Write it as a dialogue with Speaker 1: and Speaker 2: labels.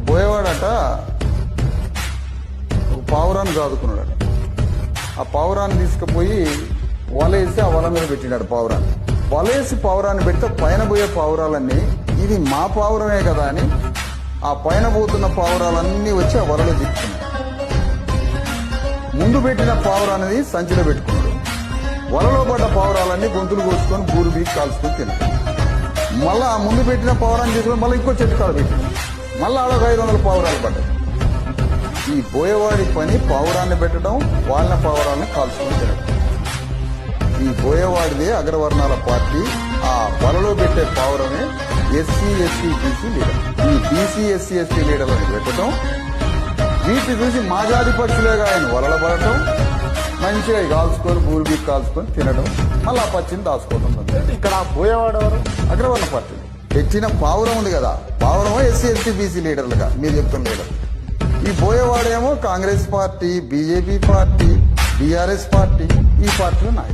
Speaker 1: బోయేవాడట ఒక పావురాన్ని చదువుకున్నాడట. ఆ పావురాన్ని తీసుకుపోయి వల వేసి ఆ వల మీద పెట్టినాడు పావురాన్ని. వలేసి పావురాన్ని పెడితే పైన పోయే పావురాలన్నీ ఇది మా పావురమే కదా అని ఆ పైన పోతున్న పావురాలన్నీ వచ్చి ఆ వలలో చిక్కుతున్నాయి. ముందు పెట్టిన పావురాన్ని సంచిలో పెట్టుకున్నాడు. వలలో పడ్డ పావురాలన్నీ గొంతులు కోసుకొని బూరు బీకి కాల్చుకొని తిన్నాడు. మళ్ళా ఆ ముందు పెట్టిన పావురాన్ని తీసుకొని మళ్ళీ ఇంకో చెట్టు కాడ పెట్టింది. మళ్ళీ ఆడొక 500 పావురాలు పడ్డాయి. ఈ బోయవాడి పని పావురాన్ని పెట్టడం, వాళ్ళ పావురాలను కాల్చుకొని తినడం. ఈ బోయవాడిది అగ్రవర్ణాల పార్టీ. ఆ వలలో పెట్టే పావురమే ఎస్సీ ఎస్టీ బీసీ లీడర్. ఈ బీసీ ఎస్సీ ఎస్టీ లీడర్లను పెట్టడం, వీటిని చూసి మా జాతి పక్షులేగా ఆయన వలల పడటం, మంచిగా కాల్చుకొని బూరిబీ కాల్చుకొని తినడం, మళ్ళీ ఆ పచ్చిని దాచుకోవడం.
Speaker 2: ఇక్కడ బోయేవాడు ఎవరు?
Speaker 1: అగ్రవర్ణ పార్టీ తెచ్చిన పావురం ఉంది కదా, పావురమో ఎస్సీ ఎస్టీ బీసీ లీడర్లుగా మీరు చెప్తున్న లీడర్. ఈ బోయేవాడేమో Congress party, BJP party, BRS party, ఈ పార్టీలో నాయకుడు.